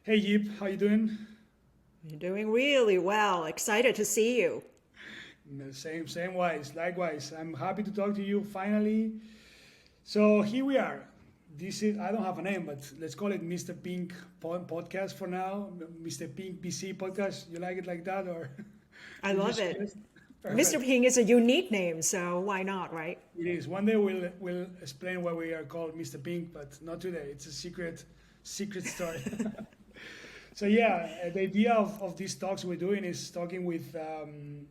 Hey Jeep, how you doing? You're doing really well. Excited to see you. No, same wise, likewise. I'm happy to talk to you finally. So here we are. This is I don't have a name, but let's call it Mr. Pink podcast for now. Mr. Pink PC podcast. You like it like that, or I did you love it. suggest? Mr. Perfect. Ping is a unique name, so why not, right? It is. One day we'll explain why we are called Mr. Pink, but not today. It's a secret story. So yeah, the idea of these talks we're doing is talking with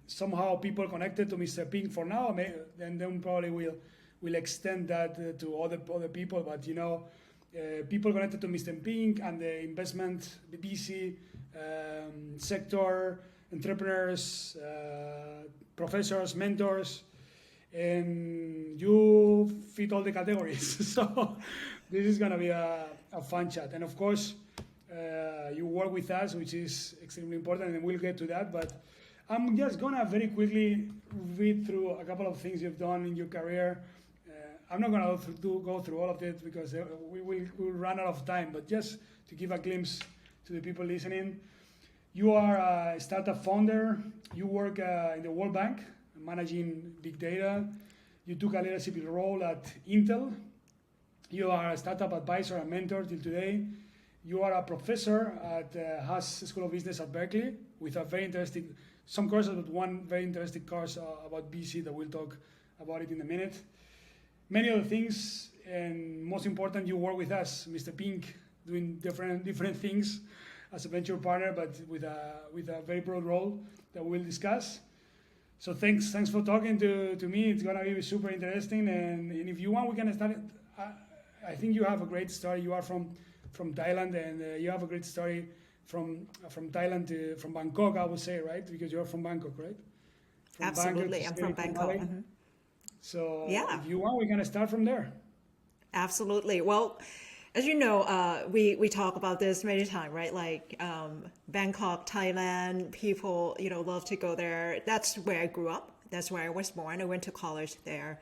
somehow people connected to Mr. Pink for now, and then probably we'll extend that to other people. But people connected to Mr. Pink and the investment, the BC sector, entrepreneurs, professors, mentors, and you fit all the categories. So this is gonna be a fun chat, and of course you work with us, which is extremely important, and we'll get to that. But I'm just gonna very quickly read through a couple of things you've done in your career. I'm not gonna go through all of it because we'll run out of time. But just to give a glimpse to the people listening, you are a startup founder. You work in the World Bank, managing big data. You took a leadership role at Intel. You are a startup advisor and mentor till today. You are a professor at Haas School of Business at Berkeley with a very interesting, some courses, but one very interesting course about BC that we'll talk about it in a minute. Many other things, and most important, you work with us, Mr. Pink, doing different things as a venture partner, but with a very broad role that we'll discuss. So thanks for talking to me. It's gonna be super interesting, and if you want, we can start. I, I think you have a great story. You are from Thailand, and you have a great story from Thailand to from Bangkok, I would say, right? Because you're from Bangkok, right? From Bangkok to Absolutely. I'm from Silicon Bangkok. Valley. So Yeah, if you want, we can start from there. absolutely. Well, as you know, we talk about this many times, right? Like Bangkok, Thailand, people, love to go there. That's where I grew up. That's where I was born. I went to college there.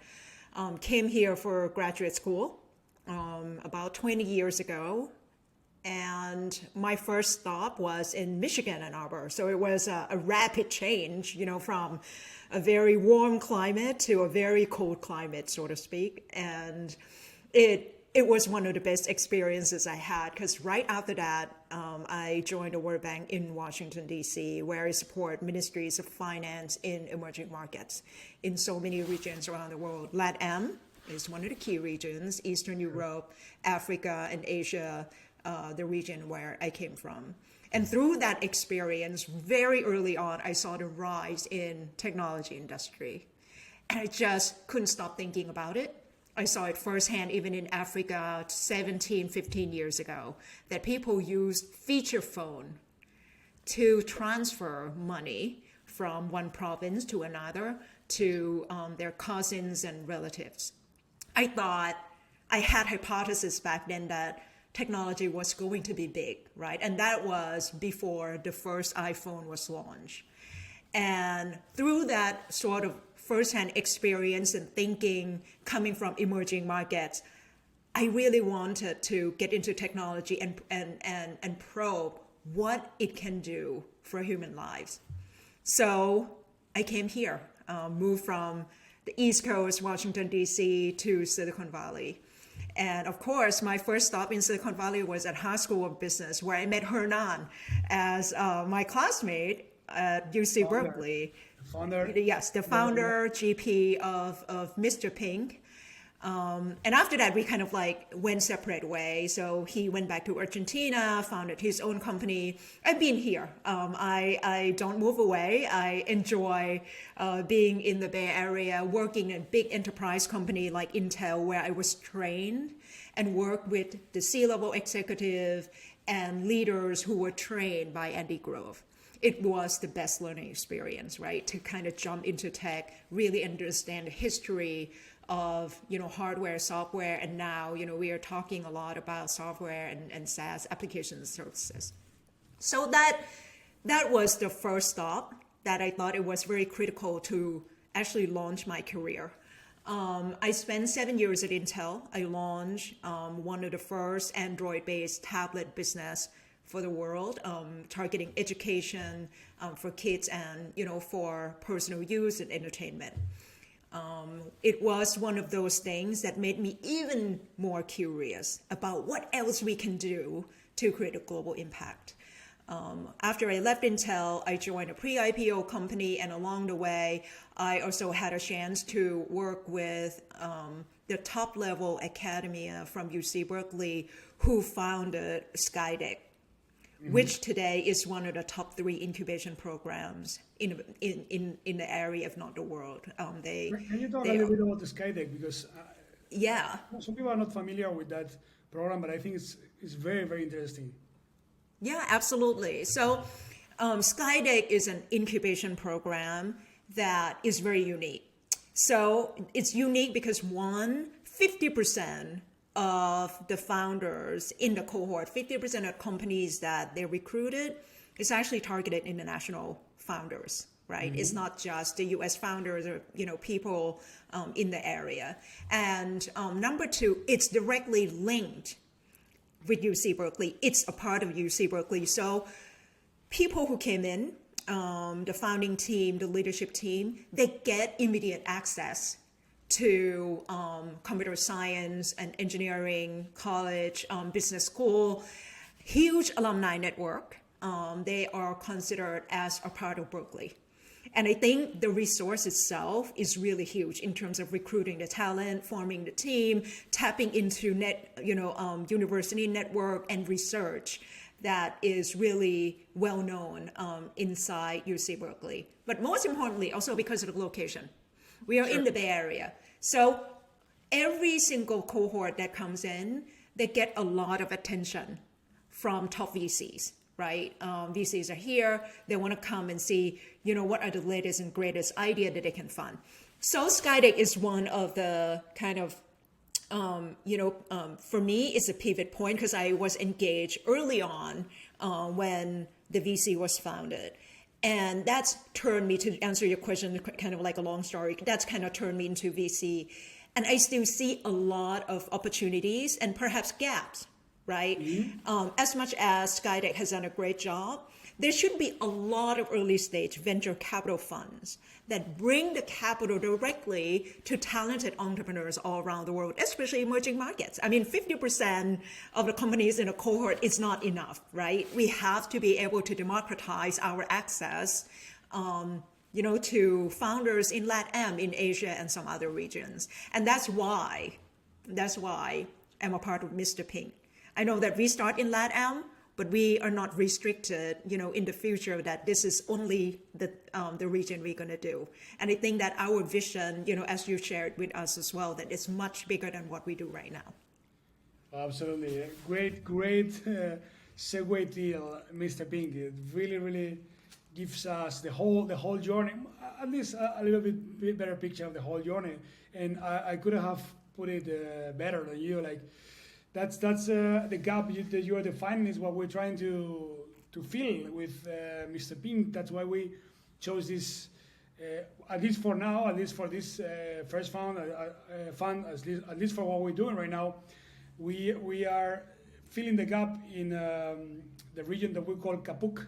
Came here for graduate school about 20 years ago. And my first stop was in Michigan, Ann Arbor. So it was a rapid change, from a very warm climate to a very cold climate, so to speak. And it was one of the best experiences I had because right after that, I joined the World Bank in Washington, D.C., where I support ministries of finance in emerging markets in so many regions around the world. LATAM is one of the key regions, Eastern Europe, Africa, and Asia, the region where I came from. And through that experience, very early on, I saw the rise in technology industry. And I just couldn't stop thinking about it. I saw it firsthand even in Africa 17, 15 years ago, that people used feature phone to transfer money from one province to another to their cousins and relatives. I thought I had hypothesis back then that technology was going to be big, right? And that was before the first iPhone was launched. And through that sort of firsthand experience and thinking coming from emerging markets, I really wanted to get into technology and probe what it can do for human lives. So I came here, moved from the East Coast, Washington, D.C., to Silicon Valley. And of course, my first stop in Silicon Valley was at Haas School of Business, where I met Hernan as my classmate at UC Founder, Berkeley. founder. Yes, the founder, GP of MrPink. And after that, we kind of like went separate ways. So he went back to Argentina, founded his own company. I've been here. I don't move away. I enjoy being in the Bay Area, working in a big enterprise company like Intel, where I was trained and worked with the C-level executive and leaders who were trained by Andy Grove. It was the best learning experience, right? To kind of jump into tech, really understand the history of hardware, software, and now we are talking a lot about software and SaaS applications services. So that was the first stop that I thought it was very critical to actually launch my career. I spent 7 years at Intel. I launched one of the first Android-based tablet business for the world, targeting education for kids and for personal use and entertainment. It was one of those things that made me even more curious about what else we can do to create a global impact. After I left Intel, I joined a pre-IPO company, and along the way, I also had a chance to work with the top-level academia from UC Berkeley, who founded Skydeck, which today is one of the top 3 incubation programs in the area, if not the world. Can you talk a little bit about the Skydeck? Because some people are not familiar with that program, but I think it's very, very interesting. Yeah, absolutely. So Skydeck is an incubation program that is very unique. So it's unique because 50% of the founders in the cohort, 50% of companies that they recruited is actually targeted international founders, right? It's not just the US founders or, people in the area. And number 2, it's directly linked with UC Berkeley. It's a part of UC Berkeley. So people who came in, the founding team, the leadership team, they get immediate access to computer science and engineering college, business school, huge alumni network. They are considered as a part of Berkeley. And I think the resource itself is really huge in terms of recruiting the talent, forming the team, tapping into university network and research that is really well known inside UC Berkeley. But most importantly, also because of the location. We are in the Bay Area. So every single cohort that comes in, they get a lot of attention from top VCs, right? VCs are here. They want to come and see, what are the latest and greatest idea that they can fund. So Skydeck is one of the kind of, for me, it's a pivot point because I was engaged early on when the VC was founded. And that's turned me, to answer your question, kind of like a long story, that's kind of turned me into VC. And I still see a lot of opportunities and perhaps gaps, right? As much as Skydeck has done a great job, there should be a lot of early stage venture capital funds that bring the capital directly to talented entrepreneurs all around the world, especially emerging markets. I mean, 50% of the companies in a cohort is not enough, right? We have to be able to democratize our access to founders in LATAM, in Asia, and some other regions. And that's why I'm a part of MrPink. I know that we start in LATAM, but we are not restricted, in the future that this is only the region we're going to do. And I think that our vision, as you shared with us as well, that it's much bigger than what we do right now. Absolutely. Great segue deal, MrPink. It really, really gives us the whole journey, at least a little bit better picture of the whole journey. And I could have put it better than you. Like, that's the gap that you are defining is what we're trying to fill with MrPink. That's why we chose this, at least for now, at least for this first fund, at least for what we're doing right now. We are filling the gap in the region that we call Capuc,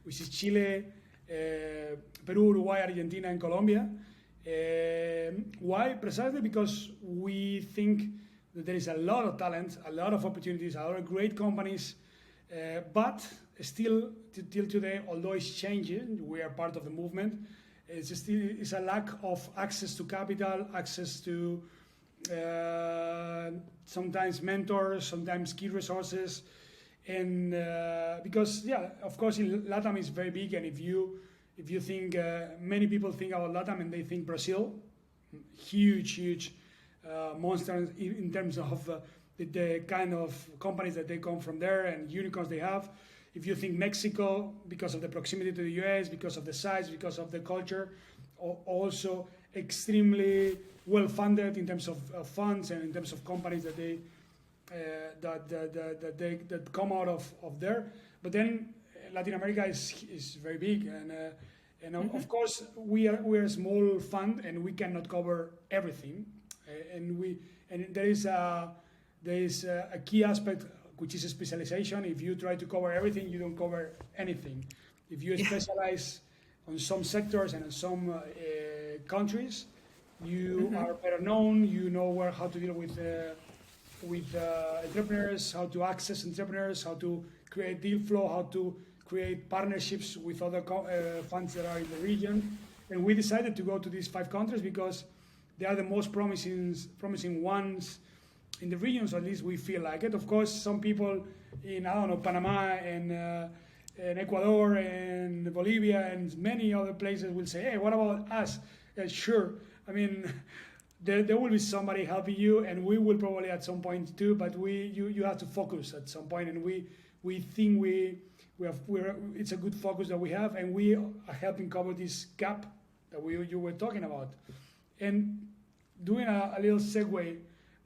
which is Chile, Peru, Uruguay, Argentina, and Colombia. Why? Precisely because we think that there is a lot of talent, a lot of opportunities, a lot of great companies, but still till today, although it's changing, we are part of the movement, it's a lack of access to capital, access to sometimes mentors, sometimes key resources, and because of course in LATAM is very big, and if you think many people think about LATAM and they think Brazil, huge monster in terms of the kind of companies that they come from there and unicorns they have. If you think Mexico, because of the proximity to the US, because of the size, because of the culture, also extremely well funded in terms of funds and in terms of companies that they that come out of there. But then Latin America is very big, and of course we are a small fund and we cannot cover everything. And there is a key aspect which is a specialization. If you try to cover everything, you don't cover anything. If you specialize on some sectors and in some countries, you are better known. You know how to deal with entrepreneurs, how to access entrepreneurs, how to create deal flow, how to create partnerships with other funds that are in the region. And we decided to go to these 5 countries because they are the most promising ones in the region, so at least we feel like it. Of course, some people in, I don't know, Panama and Ecuador and Bolivia and many other places will say, hey, what about us? Sure. I mean, there will be somebody helping you, and we will probably at some point too, but you have to focus at some point, and we think it's a good focus that we have, and we are helping cover this gap that you were talking about. And doing a little segue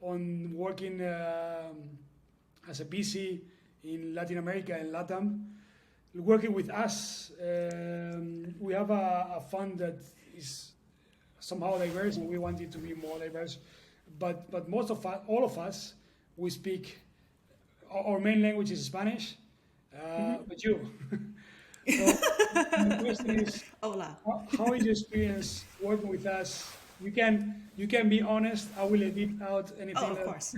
on working as a VC in Latin America and LATAM, working with us, we have a fund that is somehow diverse, and we want it to be more diverse. But most of us, all of us, we speak, our main language is Spanish, but you. So the question is, Hola. how is your experience working with us? You can be honest. I will edit out anything. Oh, of course.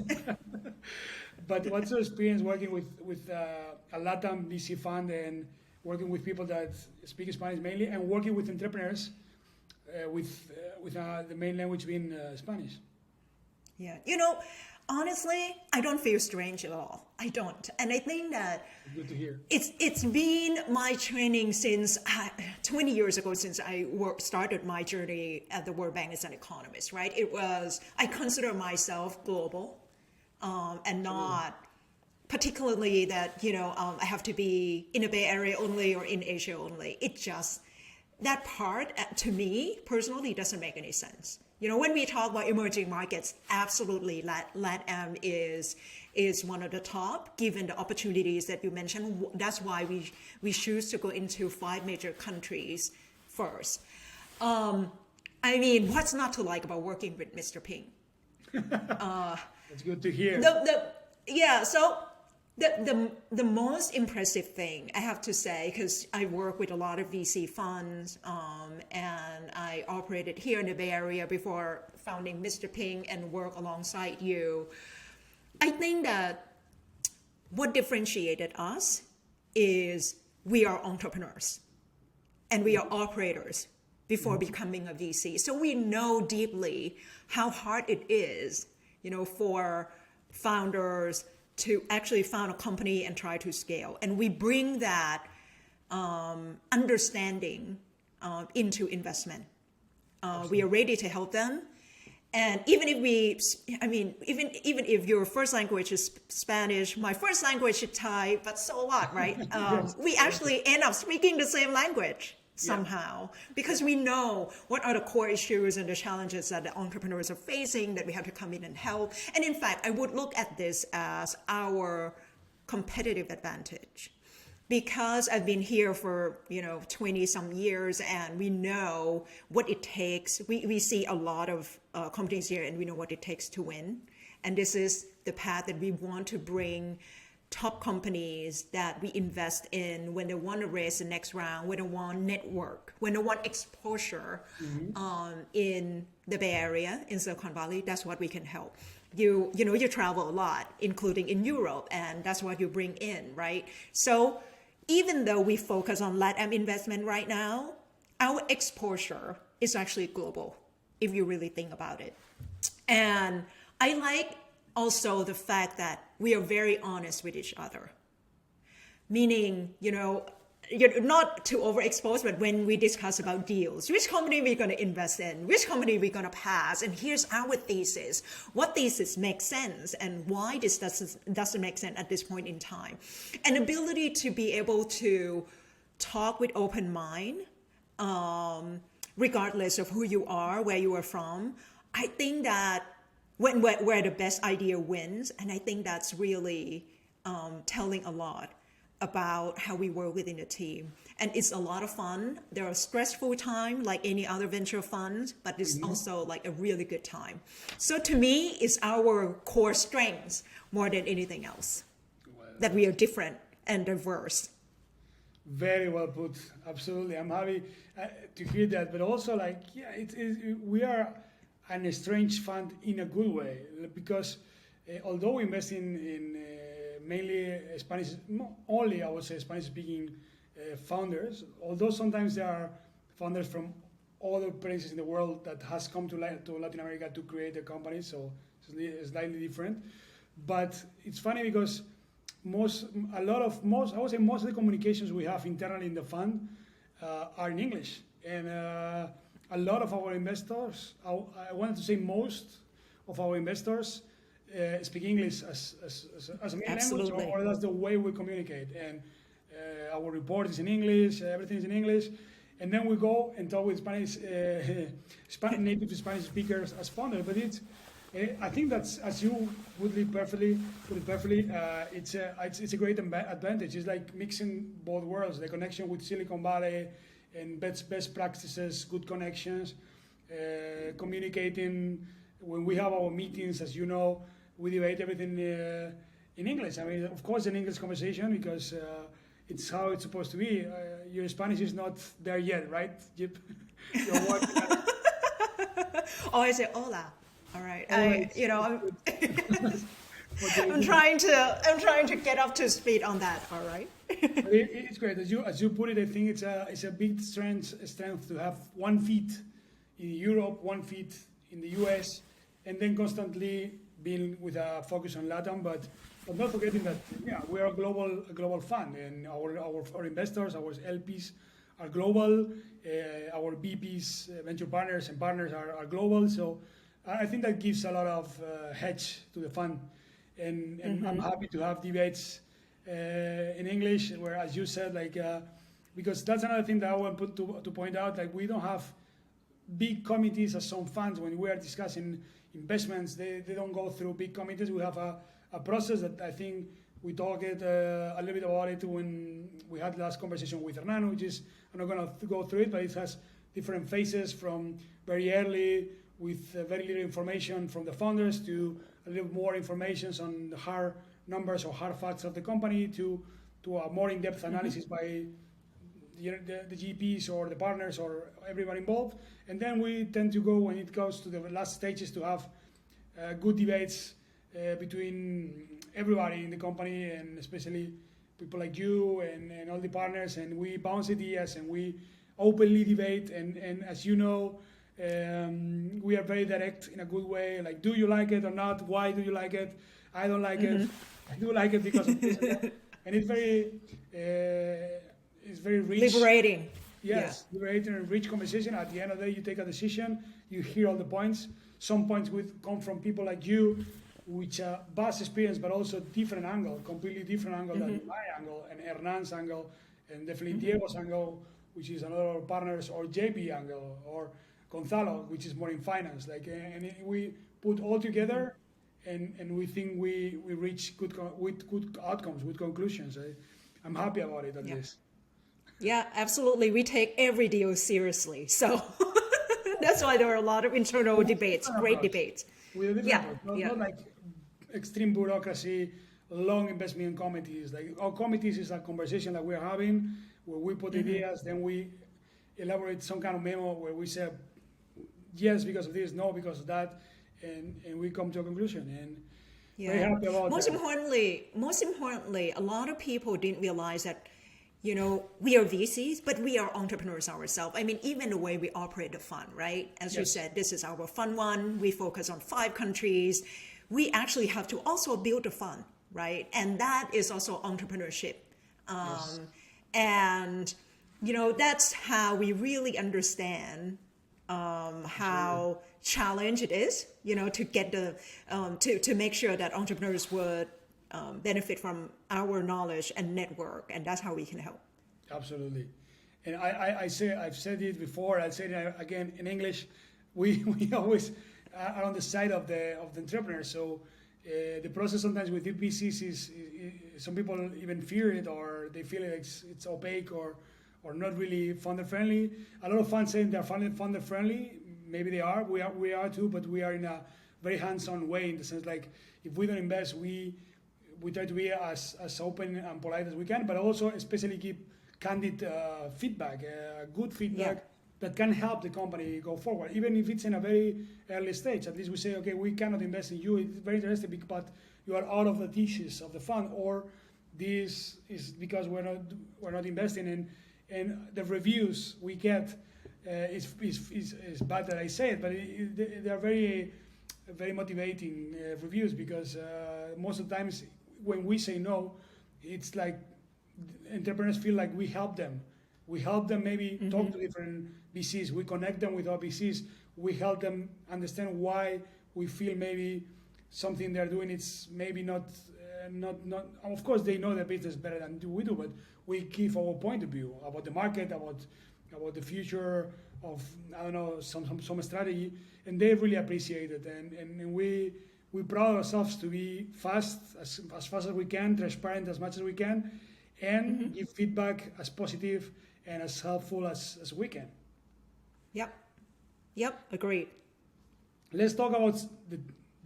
But what's your experience working with a LATAM VC fund and working with people that speak Spanish mainly, and working with entrepreneurs with the main language being Spanish? Yeah, honestly, I don't feel strange at all. I don't, and I think that Good to hear. it's been my training since 20 years ago, since I started my journey at the World Bank as an economist. Right? I consider myself global, and not particularly that I have to be in the Bay Area only or in Asia only. It just, that part to me personally doesn't make any sense. When we talk about emerging markets, absolutely, LATAM is one of the top, given the opportunities that you mentioned. That's why we choose to go into 5 major countries first. I mean, what's not to like about working with MrPink? It's good to hear. The most impressive thing I have to say, because I work with a lot of VC funds, and I operated here in the Bay Area before founding MrPink and work alongside you. I think that what differentiated us is we are entrepreneurs and we are operators before becoming a VC. So we know deeply how hard it is, for founders to actually found a company and try to scale. And we bring that understanding into investment. We are ready to help them. And even if your first language is Spanish, my first language is Thai, but so what, right? Yes. We actually end up speaking the same language somehow, because we know what are the core issues and the challenges that the entrepreneurs are facing that we have to come in and help. And in fact, I would look at this as our competitive advantage, because I've been here for 20 some years, and we know what it takes. We see a lot of companies here, and we know what it takes to win. And this is the path that we want to bring top companies that we invest in when they want to raise the next round, when they want network, when they want exposure in the Bay Area, in Silicon Valley. That's what we can help. You travel a lot, including in Europe, and that's what you bring in, right? So even though we focus on LATAM investment right now, our exposure is actually global, if you really think about it. And I like also the fact that we are very honest with each other. Meaning, you're not too overexposed, but when we discuss about deals, which company we're going to invest in, which company we're going to pass, and here's our thesis. What thesis makes sense, and why this doesn't make sense at this point in time. An ability to be able to talk with open mind, regardless of who you are, where you are from. I think that where the best idea wins, and I think that's really telling a lot about how we work within the team. And it's a lot of fun. There are stressful times like any other venture fund, but it's also like a really good time. So to me, it's our core strengths more than anything else. Well, that we are different and diverse. Very well put. Absolutely, I'm happy to hear that. But also, like, yeah, we are an strange fund in a good way, because although we invest in mainly Spanish, not only I would say Spanish-speaking founders, although sometimes there are founders from other places in the world that has come to Latin America to create a company, so it's slightly different. But it's funny because most of the communications we have internally in the fund are in English, and a lot of our investors, I wanted to say most of our investors speak English as a main language, or that's the way we communicate. And our report is in English, everything is in English. And then we go and talk with Spanish, native Spanish speakers as founders. But I think that's, as you put it perfectly, it's a great advantage. It's like mixing both worlds, the connection with Silicon Valley and best practices, good connections, communicating. When we have our meetings, as you know, we debate everything in English. I mean, of course, an English conversation, because it's how it's supposed to be. Your Spanish is not there yet, right, Jeep? You're working on it. Oh, I say hola. All right. I'm trying to get up to speed on that. All right. It's great, as you put it. I think it's a big strength to have 1 feet in Europe, 1 feet in the US, and then constantly being with a focus on LATAM, but not forgetting that we are a global fund, and our investors, our LPs are global, our VPs, venture partners and partners are global. So I think that gives a lot of hedge to the fund, and I'm happy to have debates in English, where, as you said, like because that's another thing that I want to point out. Like, we don't have big committees as some funds. When we are discussing investments, they don't go through big committees. We have a process that I think we talked a little bit about it when we had the last conversation with Hernán, which is, I'm not going to go through it, but it has different phases, from very early with very little information from the founders to a little more information on the hard numbers or hard facts of the company to a more in-depth analysis by the GPs or the partners or everyone involved. And then we tend to go, when it goes to the last stages, to have good debates between everybody in the company, and especially people like you and all the partners, and we bounce ideas and we openly debate. And as you know, we are very direct in a good way. Like, do you like it or not? Why do you like it? I don't like it. I do like it because of this and that. And it's very rich. Liberating. Yes, liberating and rich conversation. At the end of the day, you take a decision, you hear all the points. Some points would come from people like you, which vast experience, but also different angle, completely different angle than my angle, and Hernán's angle, and definitely Diego's angle, which is another partners, or JP angle, or Gonzalo, which is more in finance. Like, and we put all together, and we think we reach good outcomes, good conclusions. I'm happy about it, at least. Yeah, absolutely. We take every deal seriously. So that's why there are a lot of internal debates, great debates. With a different approach. Not like extreme bureaucracy, long investment committees. Like, our committees is a conversation that we're having, where we put ideas, then we elaborate some kind of memo where we say, yes, because of this, no, because of that, and we come to a conclusion. And very happy about most importantly, a lot of people didn't realize that, we are VCs, but we are entrepreneurs ourselves. I mean, even the way we operate the fund, right? As you said, this is our fund one. We focus on 5 countries. We actually have to also build a fund, right? And that is also entrepreneurship. And, that's how we really understand how challenge it is, to get to make sure that entrepreneurs would benefit from our knowledge and network, and that's how we can help. Absolutely. And I've said it before, I'll say it again in English. We always are on the side of the entrepreneur. So the process sometimes with VCs is some people even fear it, or they feel it's opaque or not really founder friendly. A lot of funds saying they're founder friendly. Maybe they are. We are too, but we are in a very hands-on way, in the sense, like, if we don't invest, we we try to be as open and polite as we can, but also especially give candid feedback, good feedback that can help the company go forward. Even if it's in a very early stage, at least we say, okay, we cannot invest in you. It's very interesting, but you are out of the dishes of the fund, or this is because we're not investing in. And the reviews we get is bad that I say it, but they are very, very motivating reviews, because most of the times when we say no, it's like entrepreneurs feel like we help them. We help them maybe talk to different VCs. We connect them with our VCs. We help them understand why we feel maybe something they're doing it's maybe not. Of course, they know the business better than we do, but we give our point of view about the market, about the future of, I don't know, some strategy, and they really appreciate it. And we proud ourselves to be fast, as fast as we can, transparent as much as we can, and give feedback as positive and as helpful as we can. Yep, agreed. Let's talk about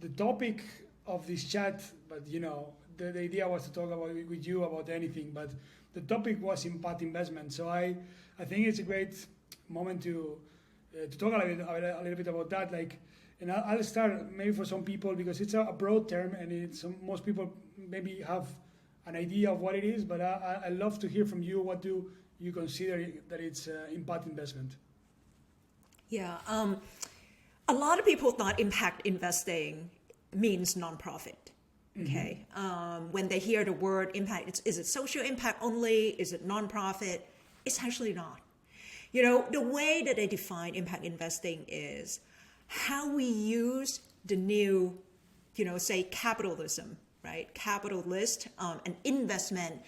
the topic of this chat, but the idea was to talk about with you about anything, but the topic was impact investment. So I think it's a great moment to talk a little bit about that. And I'll start maybe for some people, because it's a broad term, and most people maybe have an idea of what it is, but I love to hear from you. What do you consider that it's impact investment? Yeah, a lot of people thought impact investing means nonprofit. Okay, when they hear the word impact, is it social impact only? Is it nonprofit? It's actually not. The way that they define impact investing is how we use the new, say capitalism, right? Capitalist and investment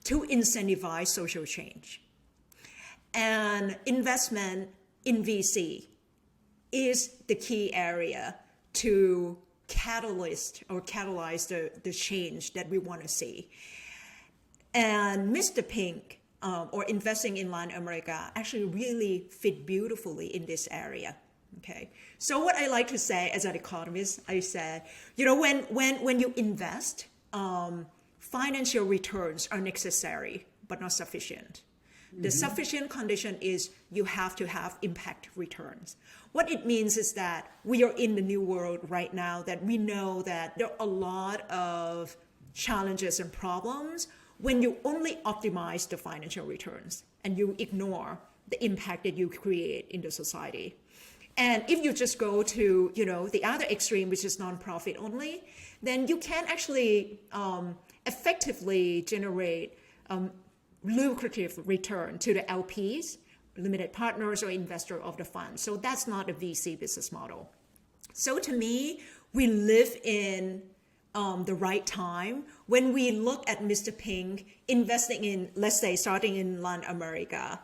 to incentivize social change. And investment in VC is the key area to catalyze the change that we want to see. And MrPink, or investing in Latin America, actually really fit beautifully in this area. Okay, so what I like to say as an economist, I said, when you invest, financial returns are necessary but not sufficient. The sufficient condition is you have to have impact returns. What it means is that we are in the new world right now, that we know that there are a lot of challenges and problems when you only optimize the financial returns and you ignore the impact that you create in the society. And if you just go to the other extreme, which is nonprofit only, then you can actually effectively generate lucrative return to the LPs, limited partners, or investor of the fund. So that's not a VC business model. So to me, we live in the right time when we look at MrPink investing in, let's say, starting in Latin America.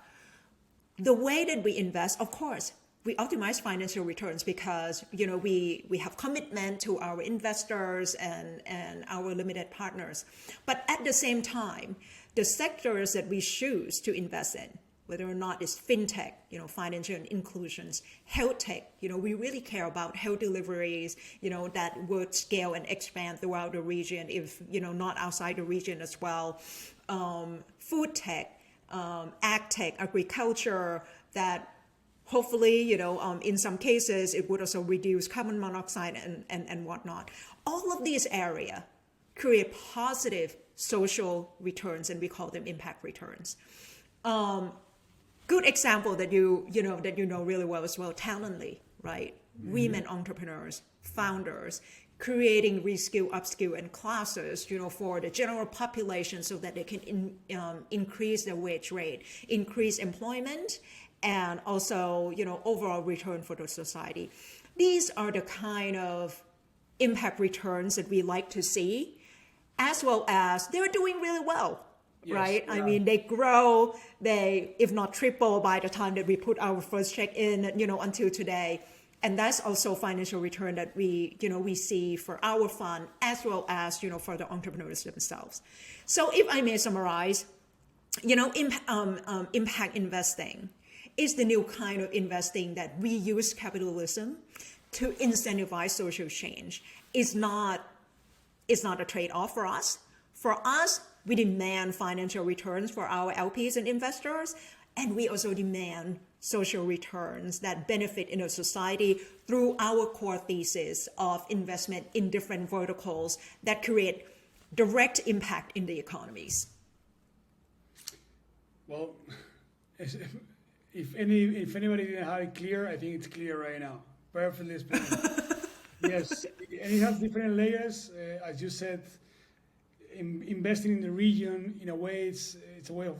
The way that we invest, of course, we optimize financial returns because we have commitment to our investors and our limited partners. But at the same time, the sectors that we choose to invest in, whether or not it's fintech, financial inclusions, health tech, we really care about health deliveries, that would scale and expand throughout the region, if, not outside the region as well. Food tech, ag tech, agriculture, that hopefully, in some cases, it would also reduce carbon monoxide and whatnot. All of these areas create positive social returns, and we call them impact returns. Good example that you know really well as well, Talently, right? Women entrepreneurs, founders, creating reskill, upskill, and classes, for the general population so that they can increase their wage rate, increase employment, and also, overall return for the society. These are the kind of impact returns that we like to see, as well as they're doing really well, yes, right? Yeah. I mean, they grow, they, if not triple by the time that we put our first check in, until today. And that's also financial return that we see for our fund, as well as, for the entrepreneurs themselves. So if I may summarize, impact investing is the new kind of investing that we use capitalism to incentivize social change. It's not a trade-off for us. For us, we demand financial returns for our LPs and investors, and we also demand social returns that benefit in a society through our core thesis of investment in different verticals that create direct impact in the economies. Well, if anybody didn't have it clear, I think it's clear right now. Perfectly explained. Yes, and it has different layers. As you said, investing in the region, in a way, it's a way of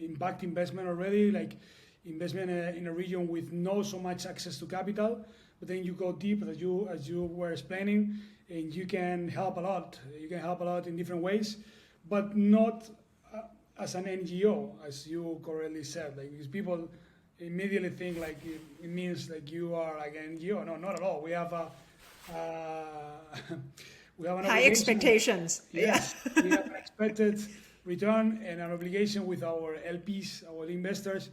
impact investment already, like investment in a region with no so much access to capital. But then you go deep, as you were explaining, and you can help a lot. You can help a lot in different ways, but not as an NGO, as you correctly said. Like, because people immediately think like it means like you are like an NGO. No, not at all. We have we have an high expectations. Yes, we have an expected return and an obligation with our LPs, our investors,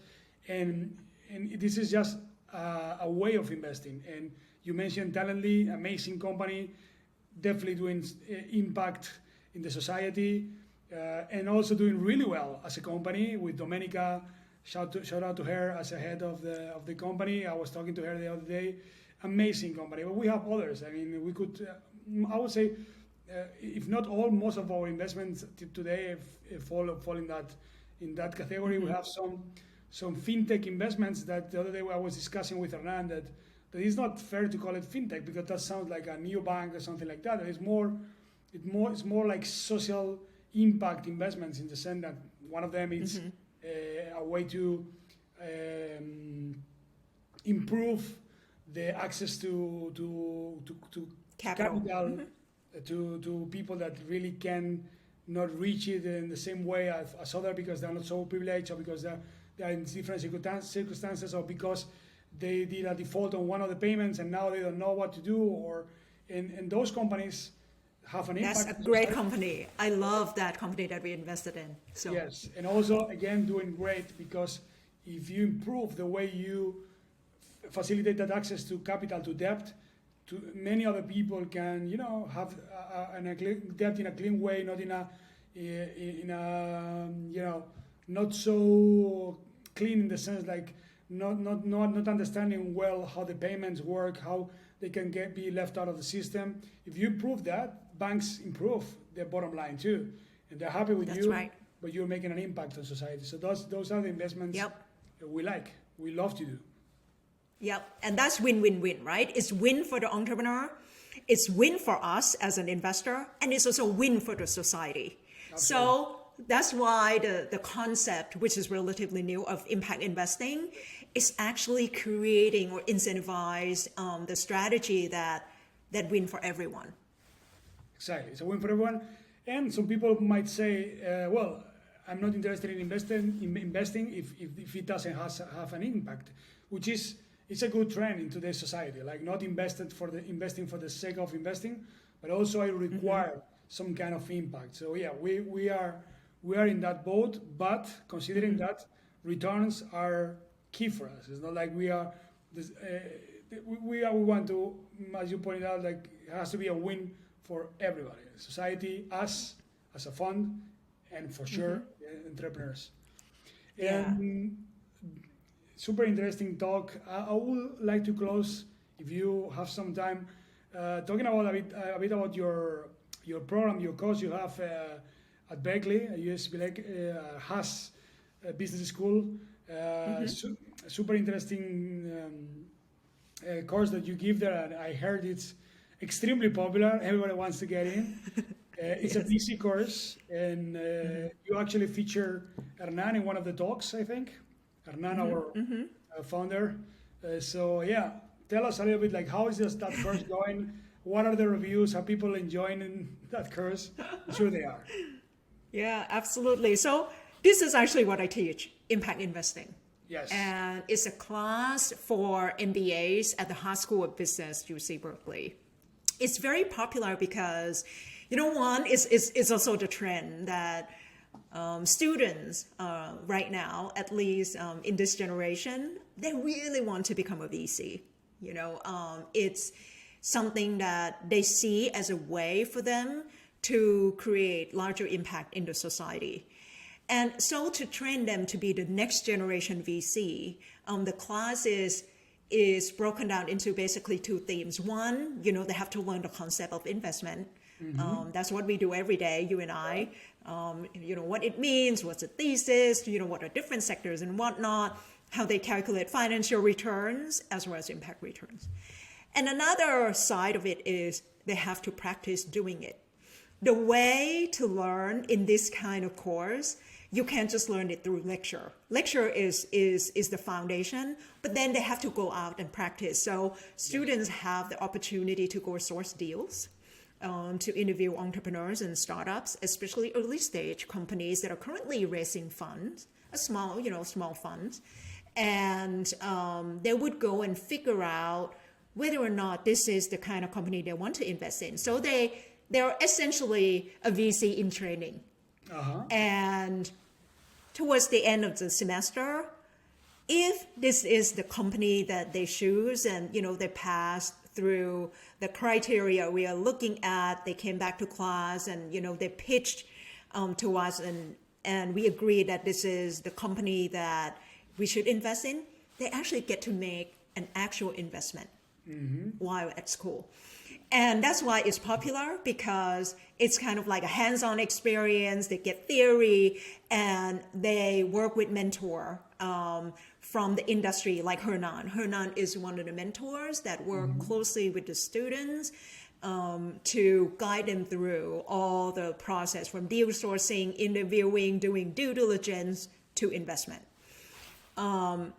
and this is just a way of investing. And you mentioned Talently, amazing company, definitely doing impact in the society, and also doing really well as a company with Domenica. Shout out to her as a head of the company. I was talking to her the other day. Amazing company, but we have others. I mean, we could. I would say, if not all, most of our investments today fall in that category. Mm-hmm. We have some fintech investments that the other day I was discussing with Hernan that it's not fair to call it fintech because that sounds like a new bank or something like that. It's more like social impact investments in the sense that one of them is a way to improve the access to capital to people that really can not reach it in the same way as other because they're not so privileged or because they're in different circumstances or because they did a default on one of the payments and now they don't know what to do and those companies have an impact. That's a great company. I love that company that we invested in. So yes, and also again doing great because if you improve the way you facilitate that access to capital, to debt, to many other people can have debt in a clean way, not in a not so clean in the sense like not understanding well how the payments work, how they can be left out of the system. If you improve that, banks improve their bottom line too, and they're happy with you. Right. But you're making an impact on society. So those are the investments that we love to do. Yep, and that's win-win-win, right? It's win for the entrepreneur, it's win for us as an investor, and it's also win for the society. Absolutely. So that's why the concept, which is relatively new, of impact investing is actually creating or incentivize the strategy that win for everyone. Exactly, it's a win for everyone. And some people might say, well, I'm not interested in investing if it doesn't have an impact, which is it's a good trend in today's society. Like not investing for the sake of investing, but also I require some kind of impact. So yeah, we are in that boat, but considering that returns are key for us. It's not like we want to, as you pointed out, like it has to be a win for everybody, society, us as a fund, and for sure entrepreneurs. Yeah. Super interesting talk. I would like to close, if you have some time, talking about a bit about your program, your course you have at Berkeley, Haas Business School. Super interesting course that you give there, and I heard it's extremely popular. Everybody wants to get in. It's a busy course, and you actually feature Hernan in one of the talks, I think. Hernan, our founder. So yeah, tell us a little bit like how is that course going? What are the reviews? Are people enjoying that course? I'm sure they are. Yeah, absolutely. So this is actually what I teach, impact investing. Yes. And it's a class for MBAs at the Haas School of Business, UC Berkeley. It's very popular because, one, it's also the trend that students right now, at least in this generation, they really want to become a VC. It's something that they see as a way for them to create larger impact in the society. And so to train them to be the next generation VC, the class is broken down into basically two themes. One, they have to learn the concept of investment. That's what we do every day, you and I. What it means, what's the thesis, what are different sectors and whatnot, how they calculate financial returns as well as impact returns. And another side of it is they have to practice doing it. The way to learn in this kind of course, you can't just learn it through lecture. Lecture is the foundation, but then they have to go out and practice. So students have the opportunity to go source deals, to interview entrepreneurs and startups, especially early stage companies that are currently raising funds, small funds. And they would go and figure out whether or not this is the kind of company they want to invest in. So they're essentially a VC in training. And towards the end of the semester, if this is the company that they choose and, they pass through the criteria we are looking at, they came back to class and, they pitched to us and we agreed that this is the company that we should invest in, they actually get to make an actual investment while at school. And that's why it's popular, because it's kind of like a hands-on experience. They get theory and they work with mentor from the industry like Hernan. Hernan is one of the mentors that work closely with the students to guide them through all the process from deal sourcing, interviewing, doing due diligence to investment. And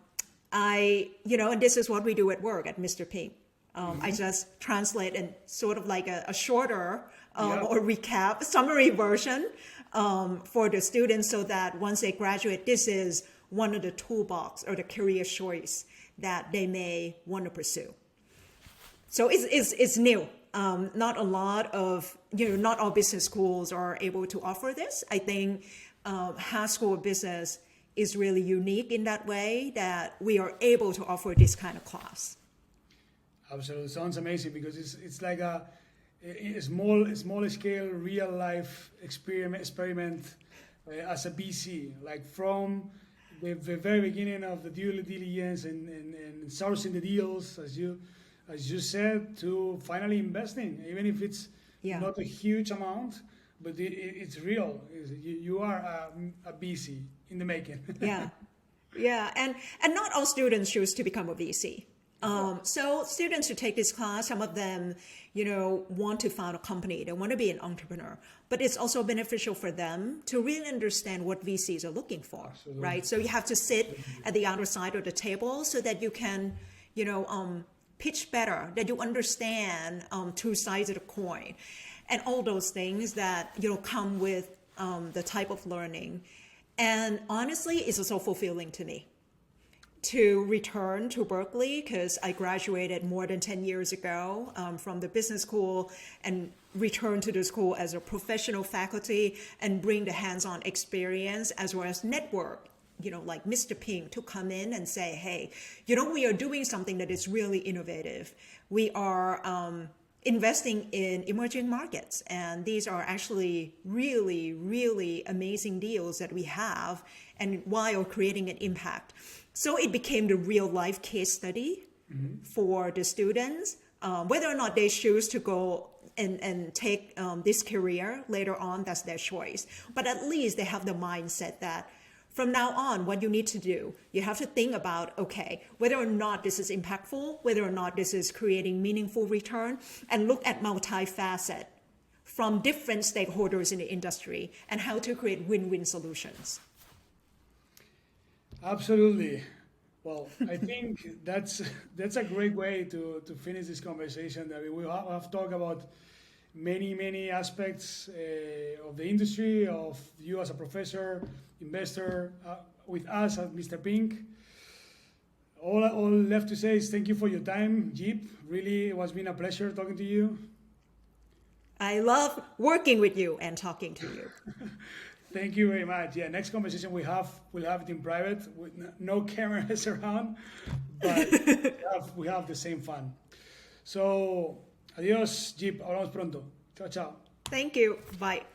this is what we do at work at MrPink. I just translate and sort of like a shorter or recap summary version for the students so that once they graduate, this is one of the toolbox or the career choice that they may want to pursue. So it's new. Not a lot of, not all business schools are able to offer this. I think Haas School of Business is really unique in that way that we are able to offer this kind of class. Absolutely, sounds amazing because it's like a small scale real life experiment as a BC, like from the very beginning of the due diligence and sourcing the deals, as you said, to finally investing, even if it's not a huge amount, but it's real. You are a BC in the making. And not all students choose to become a VC. So students who take this class, some of them, want to found a company. They want to be an entrepreneur, but it's also beneficial for them to really understand what VCs are looking for, Absolutely. Right? So you have to sit at the other side of the table so that you can, pitch better, that you understand two sides of the coin and all those things that, come with the type of learning. And honestly, it's so fulfilling to me to return to Berkeley, because I graduated more than 10 years ago from the business school and return to the school as a professional faculty and bring the hands-on experience as well as network, like MrPink, to come in and say, hey, we are doing something that is really innovative. We are investing in emerging markets, and these are actually really, really amazing deals that we have, and while creating an impact. So it became the real life case study for the students, whether or not they choose to go and take this career later on, that's their choice. But at least they have the mindset that from now on, what you need to do, you have to think about, okay, whether or not this is impactful, whether or not this is creating meaningful return, and look at multifaceted from different stakeholders in the industry and how to create win-win solutions. Absolutely. Well, I think that's a great way to finish this conversation. I mean, we have talked about many aspects of the industry, of you as a professor, investor, with us at MrPink. All left to say is thank you for your time, Jeep. Really, it has been a pleasure talking to you. I love working with you and talking to you. Thank you very much. Yeah, next conversation we'll have it in private with no cameras around, but we have the same fun. So, adiós, Jeep. Hablamos pronto. Chao, chao. Thank you. Bye.